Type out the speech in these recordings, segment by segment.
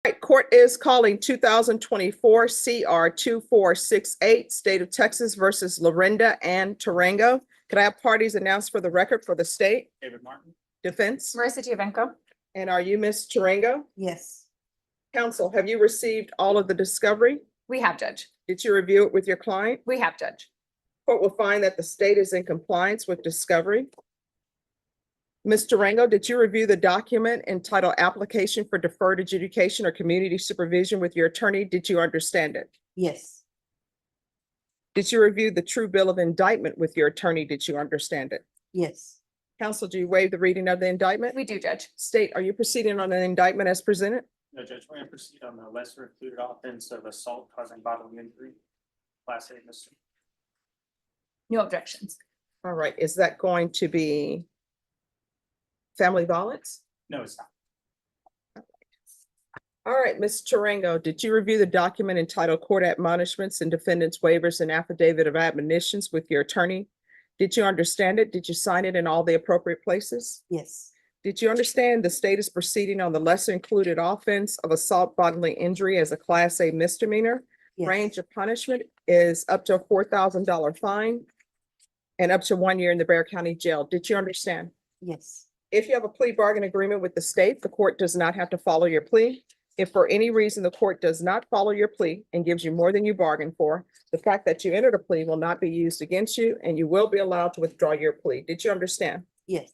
Right, court is calling 2024 CR 2468, State of Texas versus Lorinda and Tarango. Could I have parties announced for the record for the state? David Martin. Defense? Marissa Giovanco. And are you Ms. Tarango? Yes. Counsel, have you received all of the discovery? We have, Judge. Did you review it with your client? We have, Judge. Court will find that the state is in compliance with discovery. Ms. Tarango, did you review the document entitled Application for Deferred Adjudication or Community Supervision with your attorney? Did you understand it? Yes. Did you review the true bill of indictment with your attorney? Did you understand it? Yes. Counsel, do you waive the reading of the indictment? We do, Judge. State, are you proceeding on an indictment as presented? No, Judge, we're going to proceed on the lesser included offense of assault causing bodily injury. Class A misdemeanor. No objections. All right, is that going to be family violence? No, it's not. All right, Ms. Tarango, did you review the document entitled Court Admonishments and Defendants Waivers and Affidavit of Admonitions with your attorney? Did you understand it? Did you sign it in all the appropriate places? Yes. Did you understand the state is proceeding on the lesser included offense of assault bodily injury as a Class A misdemeanor? Yes. Range of punishment is up to a $4,000 fine and up to 1 year in the Bexar County Jail. Did you understand? Yes. If you have a plea bargain agreement with the state, the court does not have to follow your plea. If for any reason the court does not follow your plea and gives you more than you bargained for, the fact that you entered a plea will not be used against you and you will be allowed to withdraw your plea. Did you understand? Yes.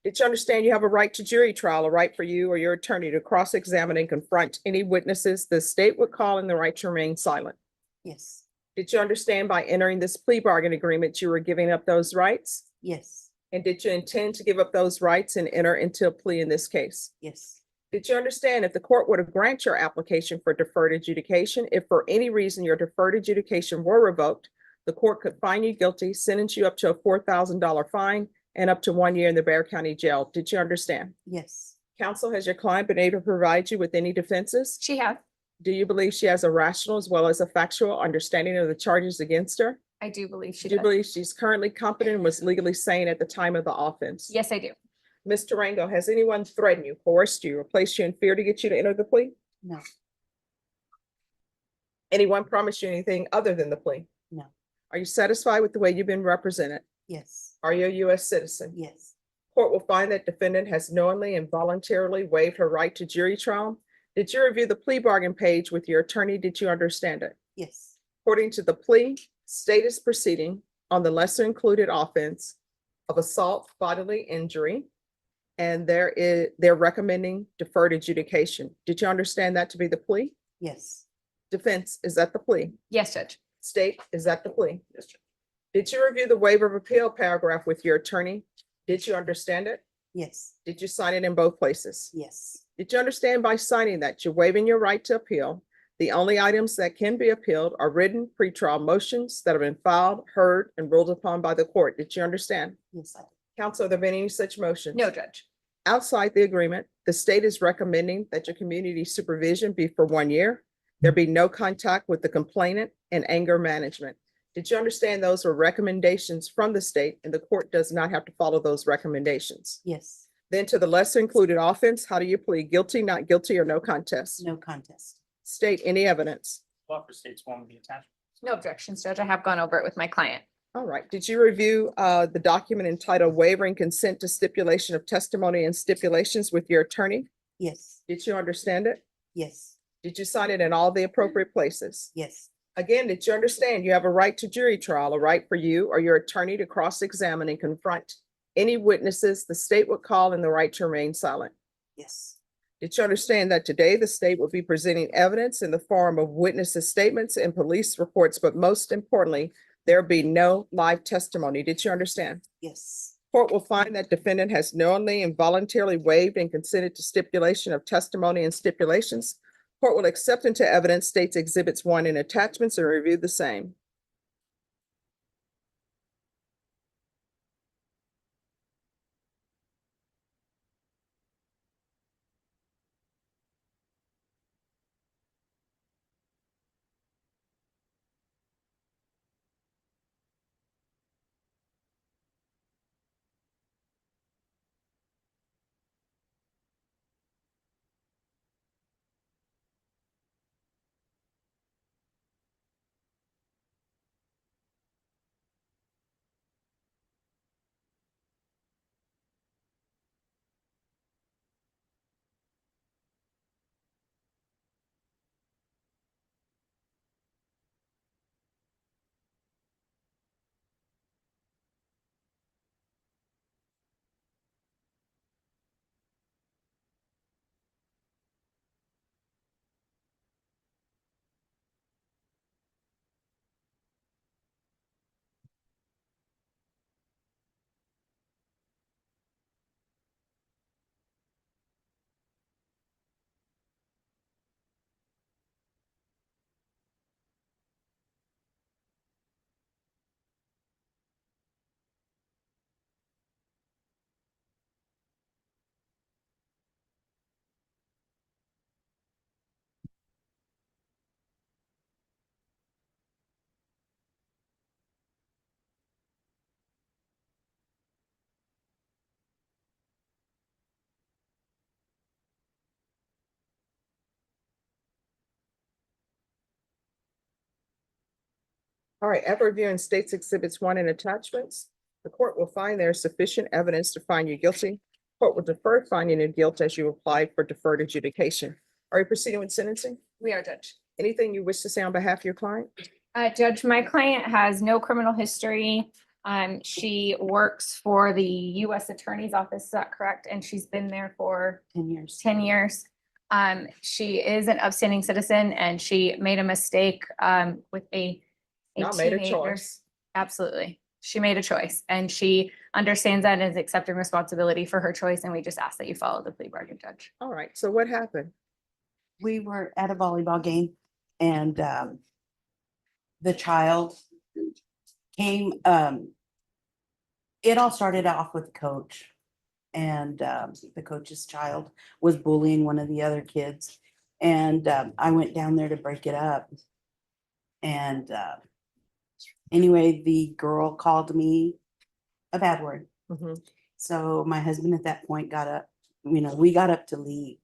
Did you understand you have a right to jury trial, a right for you or your attorney to cross-examine and confront any witnesses the state would call and the right to remain silent? Yes. Did you understand by entering this plea bargain agreement, you were giving up those rights? Yes. And did you intend to give up those rights and enter into a plea in this case? Yes. Did you understand if the court were to grant your application for deferred adjudication, if for any reason your deferred adjudication were revoked, the court could find you guilty, sentence you up to a $4,000 fine and up to 1 year in the Bexar County Jail? Did you understand? Yes. Counsel, has your client been able to provide you with any defenses? She has. Do you believe she has a rational as well as a factual understanding of the charges against her? I do believe she Do you does. believe she's currently competent and was legally sane at the time of the offense? Yes, I do. Ms. Tarango, has anyone threatened you, coerced you, or placed you in fear to get you to enter the plea? No. Anyone promised you anything other than the plea? No. Are you satisfied with the way you've been represented? Yes. Are you a U.S. citizen? Yes. Court will find that defendant has knowingly and voluntarily waived her right to jury trial. Did you review the plea bargain page with your attorney? Did you understand it? Yes. According to the plea, state is proceeding on the lesser included offense of assault bodily injury, and they're recommending deferred adjudication. Did you understand that to be the plea? Yes. Defense, is that the plea? Yes, Judge. State, is that the plea? Yes, Judge. Did you review the waiver of appeal paragraph with your attorney? Did you understand it? Yes. Did you sign it in both places? Yes. Did you understand by signing that you're waiving your right to appeal? The only items that can be appealed are written pretrial motions that have been filed, heard, and ruled upon by the court. Did you understand? Yes, I do. Counsel, have there been any such motions? No, Judge. Outside the agreement, the state is recommending that your community supervision be for 1 year. There be no contact with the complainant and anger management. Did you understand those were recommendations from the state and the court does not have to follow those recommendations? Yes. Then to the lesser included offense, how do you plead? Guilty, not guilty, or no contest? No contest. State any evidence. Law for states one with the attachment. No objections, Judge. I have gone over it with my client. All right. Did you review the document entitled Waiving Consent to Stipulation of Testimony and Stipulations with your attorney? Yes. Did you understand it? Yes. Did you sign it in all the appropriate places? Yes. Again, did you understand you have a right to jury trial, a right for you or your attorney to cross-examine and confront any witnesses the state would call and the right to remain silent? Yes. Did you understand that today the state will be presenting evidence in the form of witnesses' statements and police reports, but most importantly, there be no live testimony? Did you understand? Yes. Court will find that defendant has knowingly and voluntarily waived and consented to stipulation of testimony and stipulations. Court will accept into evidence states exhibits 1 and attachments and review the same. All right, after reviewing states exhibits 1 and attachments, the court will find there is sufficient evidence to find you guilty. Court will defer finding of guilt as you applied for deferred adjudication. Are you proceeding with sentencing? We are, Judge. Anything you wish to say on behalf of your client? Judge, my client has no criminal history. She works for the U.S. Attorney's Office, is that correct? And she's been there for 10 years. 10 years. She is an upstanding citizen and she made a mistake with a Not made a teenager. choice. Absolutely. She made a choice and she understands that and is accepting responsibility for her choice. And we just ask that you follow the plea bargain, Judge. All right, so what happened? We were at a volleyball game and the child came, it all started off with the coach. And the coach's child was bullying one of the other kids. And I went down there to break it up. And anyway, the girl called me a bad word. Mhm. So my husband at that point got up, we got up to leave.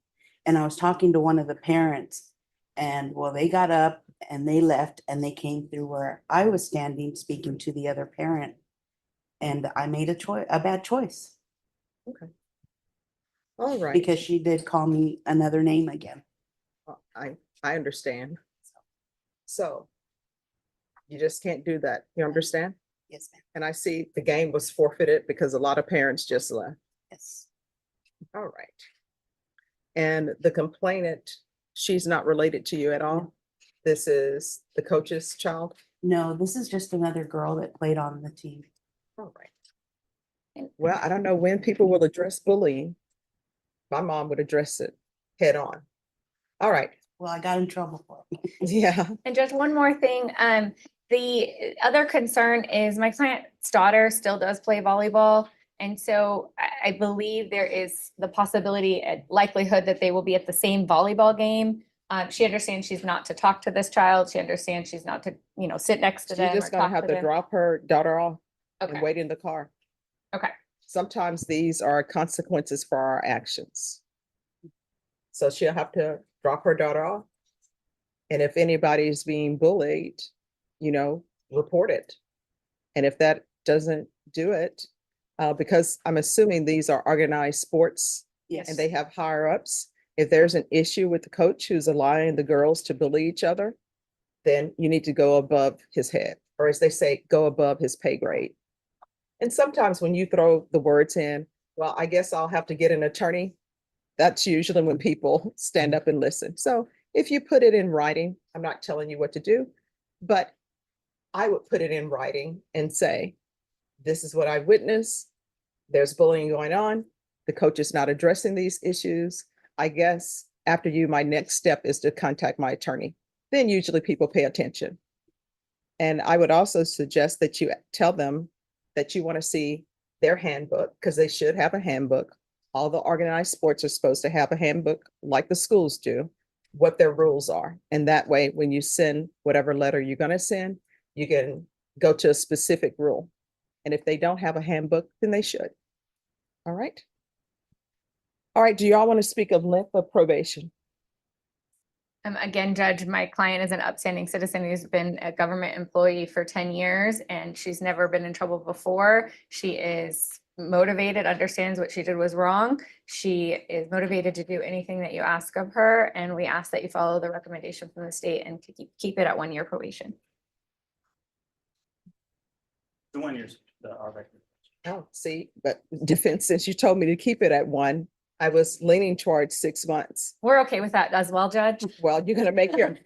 And I was talking to one of the parents and well, they got up and they left and they came through where I was standing speaking to the other parent. And I made a bad choice All right. because she did call me another name again. I understand. So you just can't do that. You understand? Yes, ma'am. And I see the game was forfeited because a lot of parents just left. Yes. All right. And the complainant, she's not related to you at all? This is the coach's child? No, this is just another girl that played on the team. All right. And- Well, I don't know when people will address bullying. My mom would address it head on. All right. Well, I got in trouble for it. Yeah. And Judge, one more thing, the other concern is my client's daughter still does play volleyball. And so I believe there is the possibility and likelihood that they will be at the same volleyball game. She understands she's not to talk to this child. She understands she's not to, sit next to She's them or just gonna talk have to to them. drop her daughter off and Okay, wait in the car. okay, Sometimes these are consequences for our actions. So she'll have to drop her daughter off. And if anybody's being bullied, report it. And if that doesn't do it, because I'm assuming these are organized sports Yes. and they have higher ups. If there's an issue with the coach who's allowing the girls to bully each other, then you need to go above his head, or as they say, go above his pay grade. And sometimes when you throw the words in, well, I guess I'll have to get an attorney. That's usually when people stand up and listen. So if you put it in writing, I'm not telling you what to do, but I would put it in writing and say, this is what I witnessed. There's bullying going on. The coach is not addressing these issues. I guess after you, my next step is to contact my attorney. Then usually people pay attention. And I would also suggest that you tell them that you want to see their handbook, because they should have a handbook. All the organized sports are supposed to have a handbook like the schools do, what their rules are. And that way, when you send whatever letter you're going to send, you can go to a specific rule. And if they don't have a handbook, then they should. All right. All right. Do y'all want to speak of length of probation? Again, Judge, my client is an upstanding citizen who's been a government employee for 10 years and she's never been in trouble before. She is motivated, understands what she did was wrong. She is motivated to do anything that you ask of her. And we ask that you follow the recommendation from the state and to keep it at 1 year probation. The 1 year's our record. Oh, see, but defense, since you told me to keep it at 1, I was leaning towards 6 months. We're okay with that as well, Judge. Well, you're gonna make an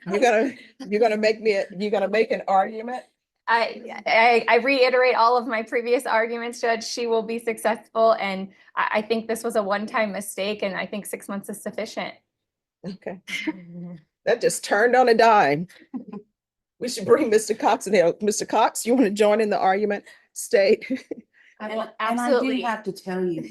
argument. I reiterate all of my previous arguments, Judge. She will be successful. And I think this was a one-time mistake and I think 6 months is sufficient. Okay. That just turned on a dime. We should bring Mr. Cox in here. Mr. Cox, you want to join in the argument? State. I And will and I do absolutely. have to tell you,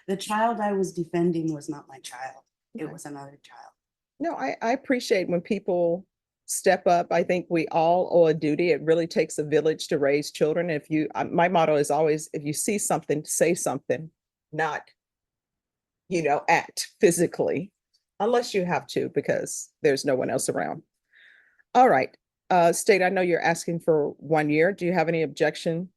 the child I was defending was not my child. It Okay. was another child. No, I appreciate when people step up. I think we all owe a duty. It really takes a village to raise children. If you, my motto is always, if you see something, say something, not, act physically, unless you have to, because there's no one else around. All right. State, I know you're asking for 1 year. Do you have any objection?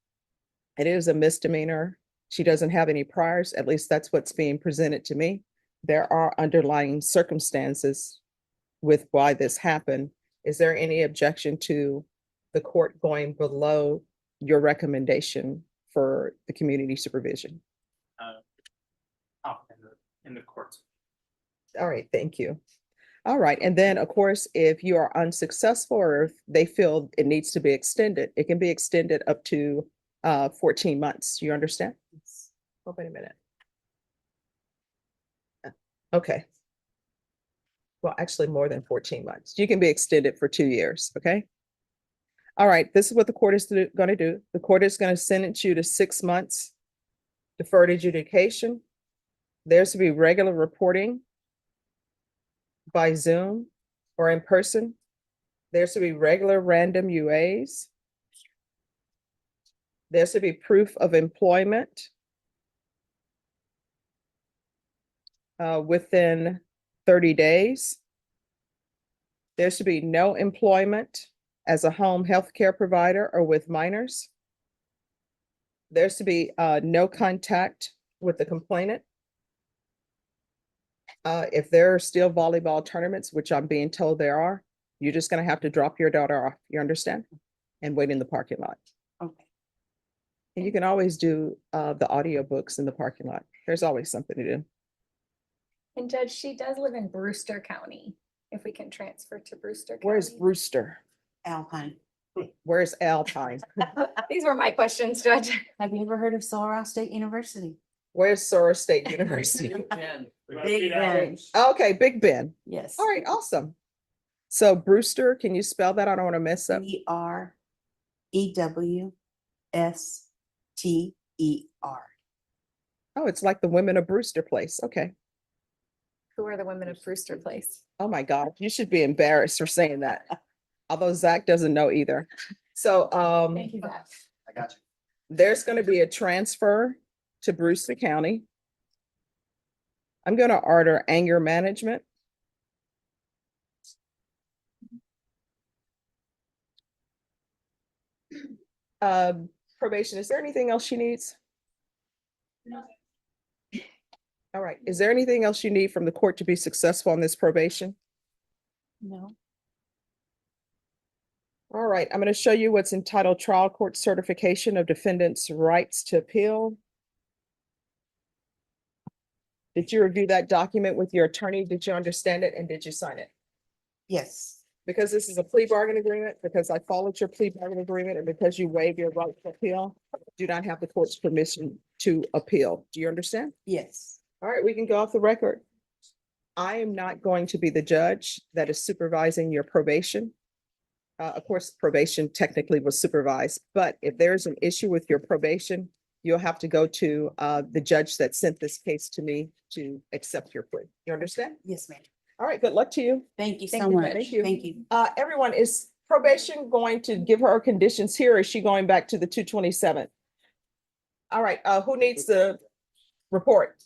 It is a misdemeanor. She doesn't have any priors. At least that's what's being presented to me. There are underlying circumstances with why this happened. Is there any objection to the court going below your recommendation for the community supervision? In the courts. All right, thank you. All right, and then, of course, if you are unsuccessful or if they feel it needs to be extended, it can be extended up to 14 months. You understand? Oh, wait a minute. Okay. Well, actually more than 14 months. You can be extended for 2 years, okay? All right, this is what the court is going to do. The court is going to sentence you to 6 months deferred adjudication. There's to be regular reporting by Zoom or in person. There's to be regular random UAs. There's to be proof of employment within 30 days. There's to be no employment as a home health care provider or with minors. There's to be no contact with the complainant. If there are still volleyball tournaments, which I'm being told there are, you're just gonna have to drop your daughter off, you understand? And wait in the parking lot. Okay. And you can always do the audiobooks in the parking lot. There's always something to do. And Judge, she does live in Brewster County, if we can transfer to Brewster County. Where's Brewster? Alpine. Where's Alpine? These were my questions, Judge. Have you ever heard of Colorado State University? Where's Sora State University? Big Ben. Okay, Big Ben. Yes. All right, awesome. So Brewster, can you spell that? I don't want to mess up. BREWSTER. Oh, it's like the women of Brewster Place. Okay. Who are the women of Brewster Place? Oh my God, you should be embarrassed for saying that. Although Zach doesn't know either. So Thank you, Zach. I got you. there's going to be a transfer to Brewster County. I'm going to order anger management. Probation, is there anything else she needs? All right, is there anything else you need from the court to be successful on this probation? No. All right, I'm going to show you what's entitled Trial Court Certification of Defendant's Rights to Appeal. Did you review that document with your attorney? Did you understand it and did you sign it? Yes. Because this is a plea bargain agreement, because I followed your plea bargain agreement, and because you waive your right to appeal, do not have the court's permission to appeal. Do you understand? Yes. All right, we can go off the record. I am not going to be the judge that is supervising your probation. Of course, probation technically was supervised, but if there's an issue with your probation, you'll have to go to the judge that sent this case to me to accept your plea. You understand? Yes, ma'am. All right, good luck to you. Thank you Thank so you, much. Thank you. Thank you. Everyone, is probation going to give her conditions here, or is she going back to the 227th? All right, who needs the report?